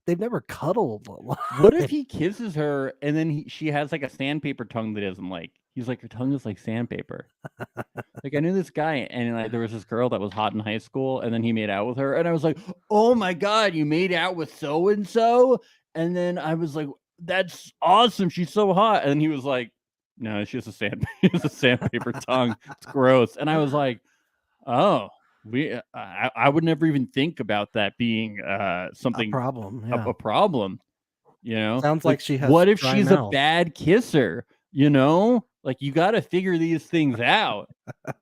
They've never cuddled.
What if he kisses her and then she has like a sandpaper tongue that he doesn't like? He's like, her tongue is like sandpaper. Like, I knew this guy, and like, there was this girl that was hot in high school, and then he made out with her, and I was like, "Oh my god, you made out with so and so?" And then I was like, "That's awesome. She's so hot." And he was like, "No, she has a sandpaper tongue. It's gross." And I was like, "Oh." I would never even think about that being something
a problem.
A problem, you know.
Sounds like she has.
What if she's
mouth.
a bad kisser? You know, like you got to figure these things out. But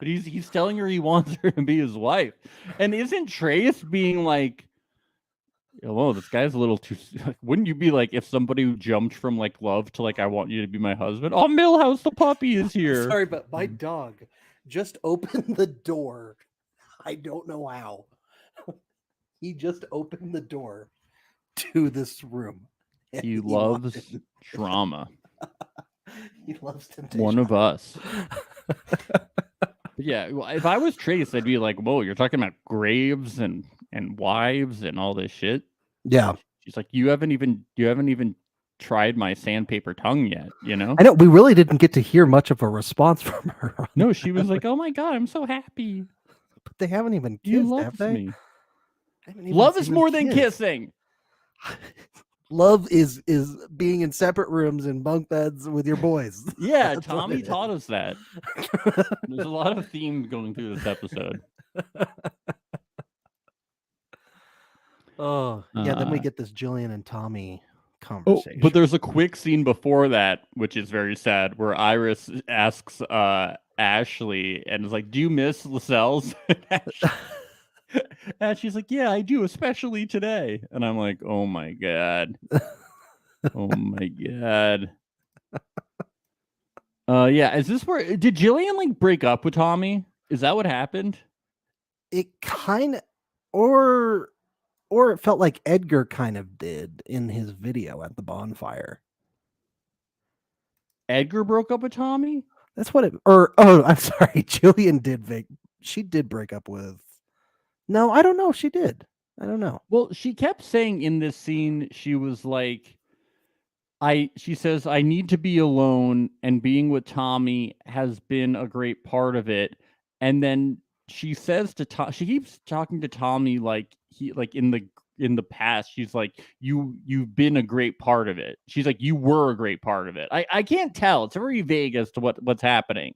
he's telling her he wants her to be his wife, and isn't Trace being like, "Hello, this guy's a little too." Wouldn't you be like if somebody jumped from like love to like I want you to be my husband? Oh, Millhouse the puppy is here.
Sorry, but my dog just opened the door. I don't know how. He just opened the door to this room.
He loves drama.
He loves temptation.
One of us. Yeah, well, if I was Trace, I'd be like, "Whoa, you're talking about graves and wives and all this shit."
Yeah.
She's like, you haven't even tried my sandpaper tongue yet, you know?
I know we really didn't get to hear much of a response from her.
No, she was like, "Oh my god, I'm so happy."
But they haven't even kissed,
You love me. Love is more than kissing.
Love is being in separate rooms in bunk beds with your boys.
Yeah, Tommy taught us that. There's a lot of themes going through this episode.
Oh, yeah, then we get this Jillian and Tommy conversation.
But there's a quick scene before that, which is very sad, where Iris asks Ashley and is like, "Do you miss Lascelles?" And she's like, yeah, I do, especially today. And I'm like, oh my God. Oh my God. Yeah, is this where did Jillian like break up with Tommy? Is that what happened?
It kind of, or it felt like Edgar kind of did in his video at the bonfire.
Edgar broke up with Tommy?
That's what it, or oh, I'm sorry, Jillian she did break up with. No, I don't know. She did. I don't know.
Well, she kept saying in this scene, she was like, she says, I need to be alone, and being with Tommy has been a great part of it. And then she says to Tom, she keeps talking to Tommy like in the past, she's like, you've been a great part of it. She's like, you were a great part of it. I can't tell. It's very vague as to what's happening.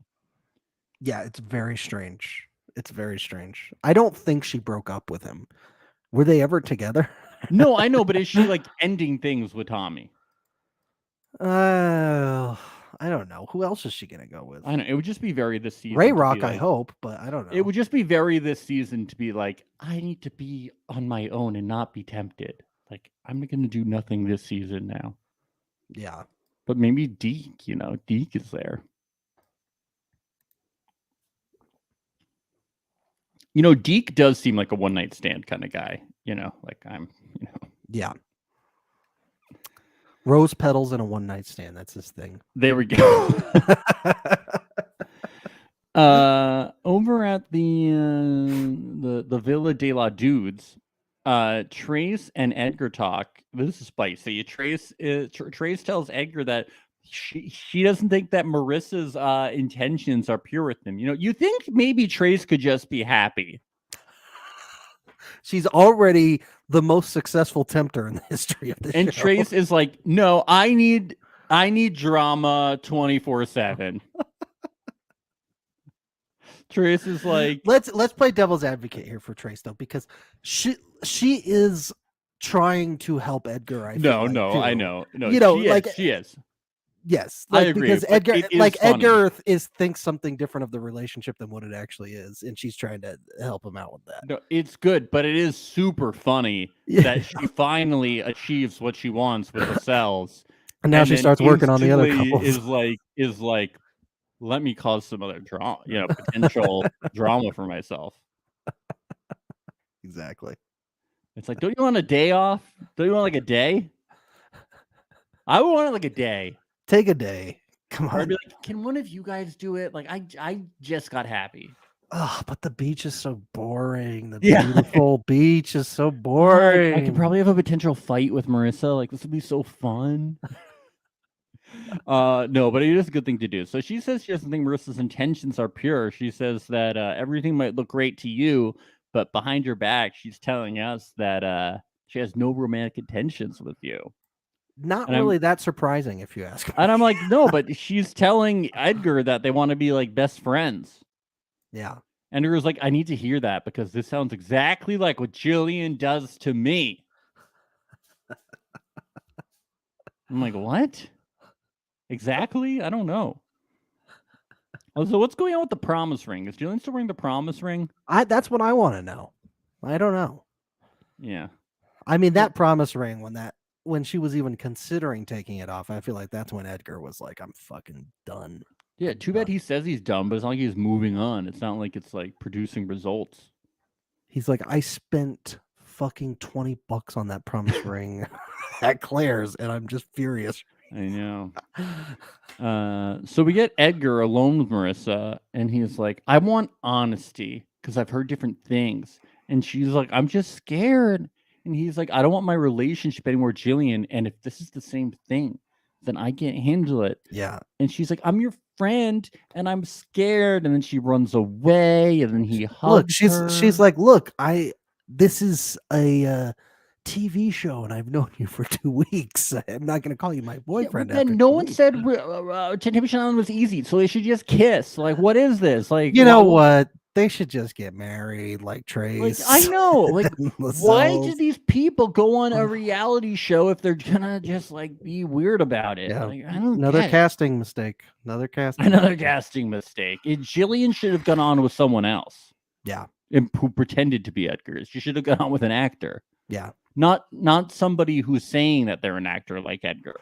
Yeah, it's very strange. It's very strange. I don't think she broke up with him. Were they ever together?
No, I know, but is she like ending things with Tommy?
I don't know. Who else is she gonna go with?
I know it would just be very this season.
Ray Rock, I hope, but I don't know.
It would just be very this season to be like, I need to be on my own and not be tempted. Like, I'm gonna do nothing this season now.
Yeah.
But maybe Deke, Deke is there. Deke does seem like a one night stand kind of guy.
Yeah. Rose petals and a one night stand. That's his thing.
There we go. Over at the Villa de la Dudes, Trace and Edgar talk. This is spicy. Trace tells Edgar that she doesn't think that Marissa's intentions are pure with him. You think maybe Trace could just be happy.
She's already the most successful tempter in the history of the show.
And Trace is like, no, I need drama 24/7. Trace is like,
let's play devil's advocate here for Trace though, because she is trying to help Edgar. I know.
No, she is.
Yes,
I agree,
because Edgar,
funny.
Edgar thinks something different of the relationship than what it actually is, and she's trying to help him out with that.
No, it's good, but it is super funny that she finally achieves what she wants with the cells,
and now she starts working on the other couples.
Is like, let me cause some other drama, potential drama for myself.
Exactly.
It's like, don't you want a day off? Don't you want like a day? I would want it like a day.
Take a day. Come on.
I'd be like, can one of you guys do it? Like, I just got happy.
Oh, but the beach is so boring. The beautiful beach is so boring.
I could probably have a potential fight with Marissa. Like, this would be so fun. No, but it is a good thing to do. So she says she doesn't think Marissa's intentions are pure. She says that everything might look great to you, but behind your back, she's telling us that she has no romantic intentions with you.
Not really that surprising, if you ask me.
And I'm like, no, but she's telling Edgar that they want to be like best friends.
Yeah.
And Edgar's like, I need to hear that because this sounds exactly like what Jillian does to me. I'm like, what? Exactly? I don't know. So what's going on with the promise ring? Is Jillian still wearing the promise ring?
That's what I want to know. I don't know.
Yeah.
I mean, that promise ring, when she was even considering taking it off, I feel like that's when Edgar was like, I'm fucking done.
Yeah, too bad he says he's done, but it's not like he's moving on. It's not like it's like producing results.
He's like, I spent fucking $20 on that promise ring at Claire's, and I'm just furious.
I know. So we get Edgar alone with Marissa, and he's like, I want honesty because I've heard different things. And she's like, I'm just scared. And he's like, I don't want my relationship anymore, Jillian. And if this is the same thing, then I can't handle it.
Yeah.
And she's like, I'm your friend and I'm scared. And then she runs away and then he hugs her.
She's like, look, this is a TV show and I've known you for 2 weeks. I'm not going to call you my boyfriend.
Yeah, and no one said Temptation Island was easy. So they should just kiss. Like, what is this? Like,
you know what? They should just get married, like Trace.
Like, I know. Like, why do these people go on a reality show if they're gonna just like be weird about it?
Yeah.
Like, I don't
Another
get
casting mistake. Another casting
mistake. Jillian should have gone on with someone else.
Yeah.
who pretended to be Edgar. She should have gone with an actor.
Yeah.
Not somebody who's saying that they're an actor like Edgar.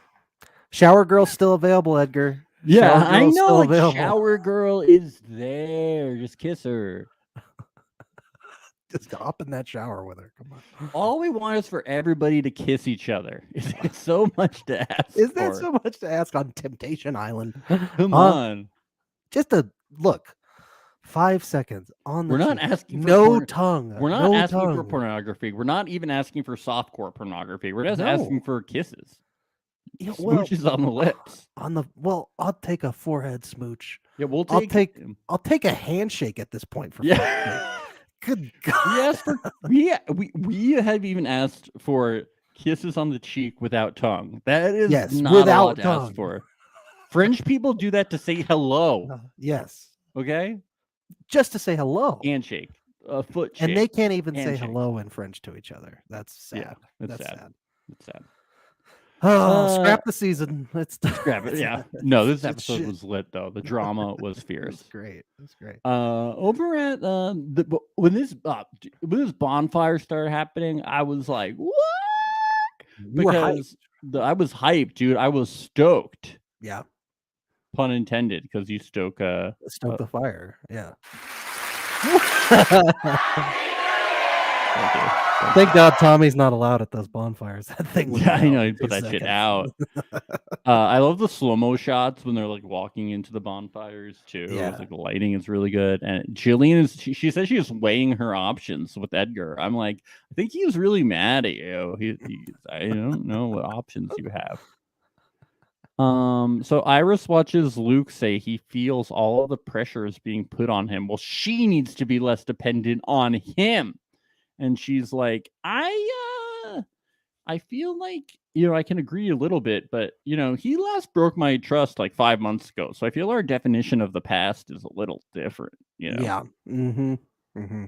Shower Girl's still available, Edgar.
Yeah,
Shower
I
Girl's
know.
still
Like,
available.
Shower Girl is there. Just kiss her.
Just hop in that shower with her. Come on.
All we want is for everybody to kiss each other. It's so much to ask.
Is that
for.
so much to ask on Temptation Island?
Come on.
Just a look. 5 seconds on the
We're not
cheek.
asking for
no tongue.
We're not
no
asking for
tongue.
pornography. We're not even asking for softcore pornography. We're just
No.
asking for kisses.
Yeah, well,
Smooches on the lips.
I'll take a forehead smooch.
Yeah, we'll
I'll
take.
I'll take a handshake at this point. For
Yeah.
good
We
God.
asked for we have even asked for kisses on the cheek without tongue. That is
Yes,
not
without
a lot to
tongue.
ask for. French people do that to say hello.
Yes,
Okay,
just to say hello.
handshake, a foot shake.
And they can't even say
handshake.
hello in French to each other. That's sad.
Yeah, that's sad.
sad.
It's sad.
Oh, scrap the season. Let's
Scrap it. Yeah. No, this
It's
episode
shit.
was lit though. The drama was fierce.
It's great. It's great.
Over at when this bonfire started happening, I was like, what?
You were hyped.
Because I was hyped, dude. I was stoked.
Yeah.
Pun intended, because you stoke
Stoke the fire. Yeah.
Thank you.
Thank God Tommy's not allowed at those bonfires. That thing was
Yeah, I know,
out
he
in
put
2
that shit
seconds.
out. I love the slow-mo shots when they're like walking into the bonfires too.
Yeah.
It's like the lighting is really good. And Jillian is she says she is weighing her options with Edgar. I'm like, I think he's really mad at you. I don't know what options you have. So Iris watches Luke say he feels all of the pressure is being put on him. Well, she needs to be less dependent on him. And she's like, I feel like, I can agree a little bit, but, he last broke my trust like 5 months ago. So I feel our definition of the past is a little different,
Yeah. Mm-hmm. Mm-hmm.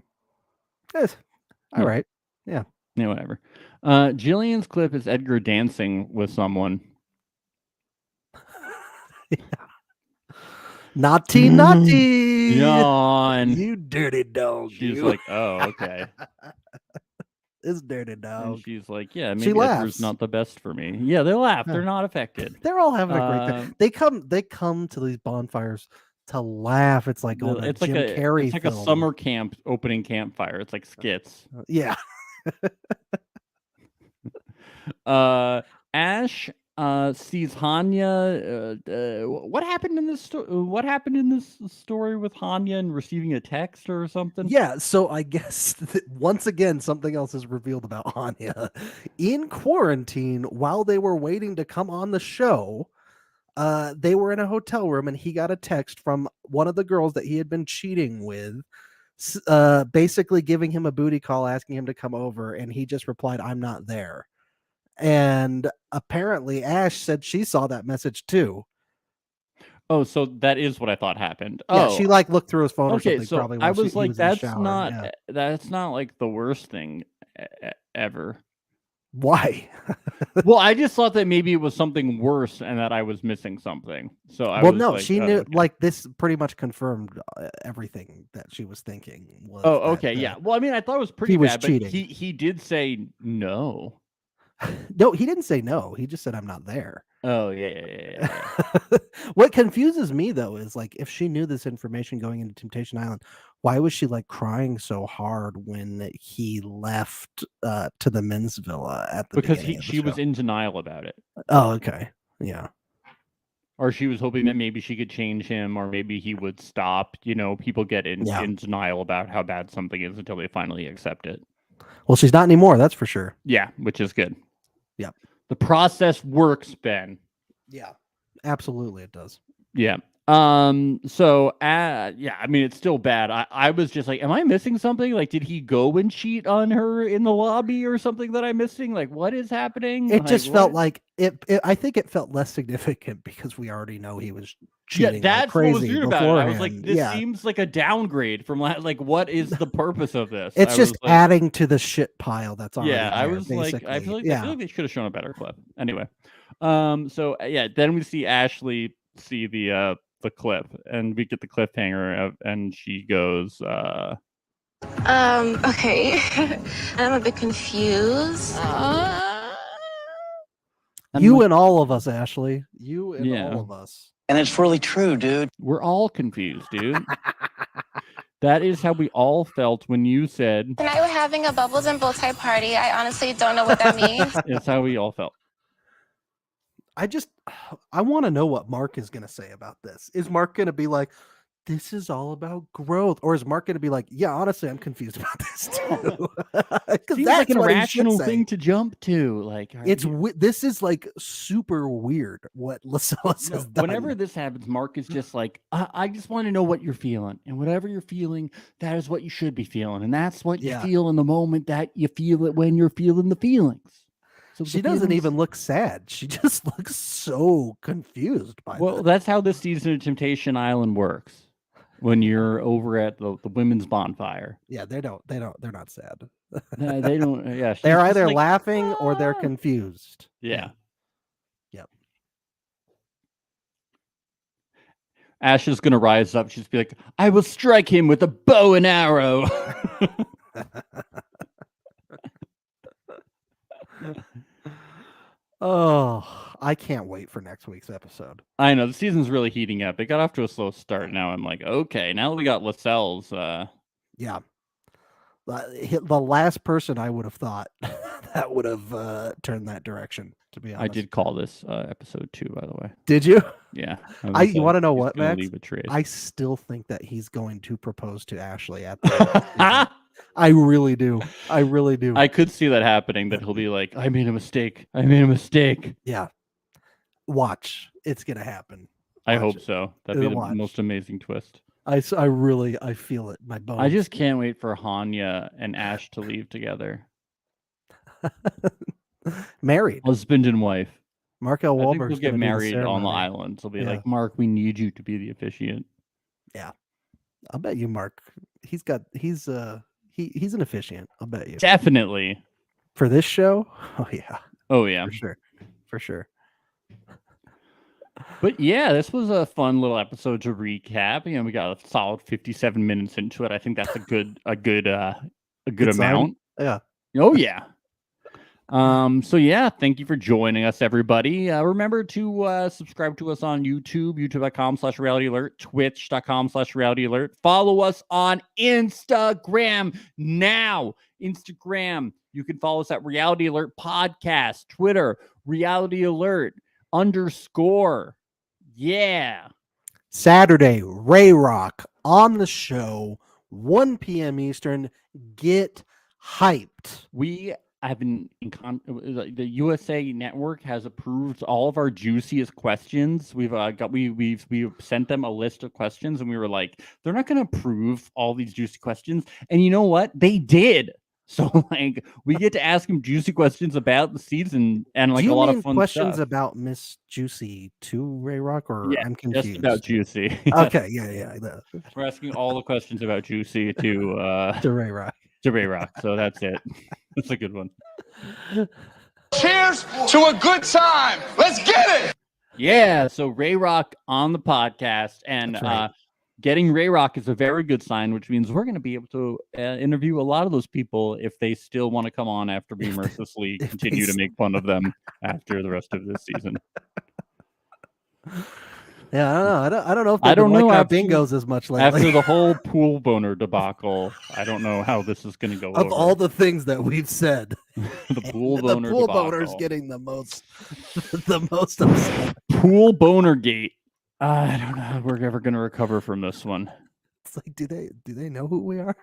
Yes. All
Yeah.
right. Yeah.
Yeah, whatever. Jillian's clip is Edgar dancing with someone.
Naughty, naughty.
Yawn.
You dirty dog.
She's
you.
like, oh, okay.
This dirty
And
dog.
she's like, yeah,
She
maybe
laughs.
Edgar's not the best for me. Yeah, they laugh.
Yeah.
They're not affected.
They're all having a great time. They come to these bonfires to laugh. It's like on
It's
a
like
Jim Carrey
it's like
film.
a summer camp opening campfire. It's like skits.
Yeah.
Ash sees Hanya. What happened in this What happened in this story with Hanya and receiving a text or something?
Yeah, so I guess once again something else is revealed about Hanya. In quarantine, while they were waiting to come on the show, they were in a hotel room and he got a text from one of the girls that he had been cheating with, basically giving him a booty call, asking him to come over, and he just replied, "I'm not there." And apparently Ash said she saw that message too.
Oh, so that is what I thought happened.
Yeah,
Oh,
she like looked through his phone or
okay.
something.
So
Probably
I
while
was
he
like,
was in the
that's
shower.
not
Yeah.
that's not like the worst thing ever.
Why.
Well, I just thought that maybe it was something worse and that I was missing something. So I
Well,
was
no,
like,
she
oh,
knew.
okay.
Like this pretty much confirmed everything that she was thinking. Was
Oh,
that,
okay, yeah. Well, I mean, I thought it was pretty
he was
bad,
cheating.
but he did say no.
No, he didn't say no. He just said, "I'm not there."
Oh, yeah.
What confuses me though is like if she knew this information going into Temptation Island, why was she like crying so hard when he left to the men's villa at the
Because
beginning of the
she was
show?
in denial about it.
Oh, okay. Yeah.
Or she was hoping that maybe she could change him, or maybe he would stop. People get in denial about how bad something is until they finally accept it.
Well, she's not anymore, that's for sure.
Yeah, which is good.
Yep.
The process works, Ben.
Yeah. Absolutely it does.
Yeah. So yeah, I mean, it's still bad. I was just like, am I missing something? Like, did he go and cheat on her in the lobby or something that I'm missing? Like, what is happening?
It just felt
what?
like it I think it felt less significant because we already know he was cheating.
Yeah, that's
like
what was
crazy
weird about it. I was like,
beforehand.
this
Yeah.
seems like a downgrade from like, what is the purpose of this?
It's
I
just
was like,
adding to the shit pile that's already
yeah, I
there,
was like, I feel like
yeah.
they should have shown a better clip. Anyway, so yeah, then we see Ashley see the clip, and we get the cliffhanger of, and she goes,
Okay. I'm a bit confused.
You and all of us, Ashley. You and all of us.
And it's really true, dude.
We're all confused, dude. That is how we all felt when you said.
Tonight we're having a bubbles and bow tie party. I honestly don't know what that means.
It's how we all felt.
I want to know what Mark is going to say about this. Is Mark going to be like, this is all about growth? Or is Mark going to be like, yeah, honestly, I'm confused about this too?
Seems like an irrational thing to jump to. Like
this is like super weird what Lascelles has done.
Whenever this happens, Mark is just like, I just want to know what you're feeling. And whatever you're feeling, that is what you should be feeling. And that's what you feel in the moment that you feel it when you're feeling the feelings. So
she doesn't even look sad. She just looks so confused by
Well, that's how this season of Temptation Island works. When you're over at the women's bonfire.
Yeah, they're not sad.
They don't. Yeah,
they're either like, laughing or they're confused.
Yeah.
Yep.
Ash is gonna rise up. She's be like, "I will strike him with a bow and arrow."
Oh, I can't wait for next week's episode.
I know the season's really heating up. It got off to a slow start. Now I'm like, okay, now that we got Lascelles.
Yeah, the last person I would have thought that would have turned that direction. To be honest,
I did call this episode 2, by the way.
Did you?
Yeah.
You want to know what, Max?
Leave a trade.
I still think that he's going to propose to Ashley at the I really do. I really do.
I could see that happening, that he'll be like, I made a mistake. I made a mistake.
Yeah. Watch. It's going to happen.
I hope so. That'd be the most amazing twist.
I feel it in my bones.
I just can't wait for Hanya and Ash to leave together.
Married.
Husband and wife.
Mark L. Wahlberg
will get married on the island. They'll be like, Mark, we need you to be the officiant.
Yeah. I'll bet you Mark. He's an officiant. I'll bet you.
Definitely.
For this show? Oh yeah.
Oh yeah.
For sure.
But yeah, this was a fun little episode to recap. You know, we got a solid 57 minutes into it. I think that's a good amount.
Yeah.
Oh yeah. So yeah, thank you for joining us, everybody. Remember to subscribe to us on YouTube, youtube.com/realityalert, twitch.com/realityalert. Follow us on Instagram now. Instagram, you can follow us at Reality Alert Podcast, Twitter, Reality Alert _. Yeah.
Saturday, Ray Rock on the show, 1 p.m. Eastern. Get hyped.
We have been the USA Network has approved all of our juiciest questions. We've sent them a list of questions, and we were like, they're not going to approve all these juicy questions. And you know what? They did. So like, we get to ask them juicy questions about the season and like a lot of fun
questions
stuff.
about Miss Juicy to Ray Rock, or I'm confused.
Just about Juicy.
Okay, yeah.
We're asking all the questions about Juicy to
Ray Rock.
To Ray Rock. So that's it. That's a good one.
Cheers to a good time. Let's get it.
Yeah. So Ray Rock on the podcast, and
right.
Getting Ray Rock is a very good sign, which means we're going to be able to interview a lot of those people if they still want to come on after we mercilessly continue to make fun of them after the rest of this season.
Yeah, I don't know if
I don't know
our bingos as much lately.
After the whole pool boner debacle, I don't know how this is going to go.
Of all the things that we've said,
the pool boner,
the pool boner is getting the most upset.
Pool boner gate. I don't know how we're ever going to recover from this one.
It's like, do they know who we are?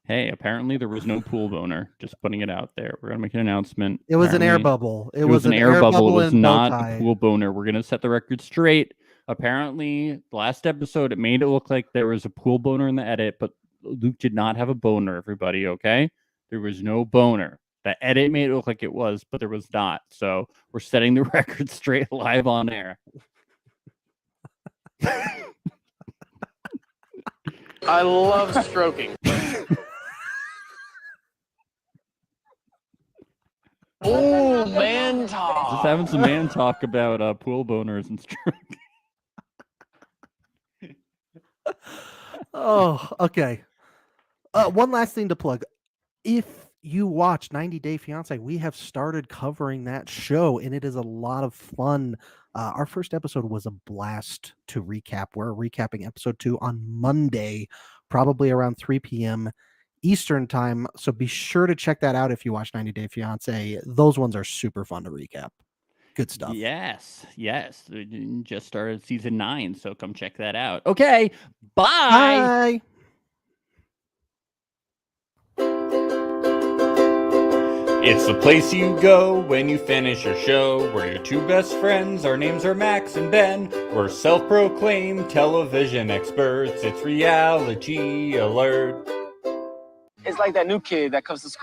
Hey, apparently there was no pool boner. Just putting it out there. We're gonna make an announcement.
It was an air bubble.
It was an air bubble. It was not a pool boner. We're gonna set the record straight. Apparently, the last episode it made it look like there was a pool boner in the edit, but Luke did not have a boner. Everybody, okay? There was no boner. The edit made it look like it was, but there was not. So we're setting the record straight live on air.
I love stroking. Oh, man talk.
Just having some man talk about pool boners and stroke.
Oh, okay. One last thing to plug. If you watch 90 Day Fiancé, we have started covering that show, and it is a lot of fun. Our first episode was a blast to recap. We're recapping episode 2 on Monday, probably around 3 p.m. Eastern time. So be sure to check that out if you watch 90 Day Fiancé. Those ones are super fun to recap. Good stuff.
Yes. We just started season 9, so come check that out. Okay, bye.
Bye.
It's the place you go when you finish your show. We're your two best friends. Our names are Max and Ben. We're self-proclaimed television experts. It's Reality Alert.
It's like that new kid that comes to school.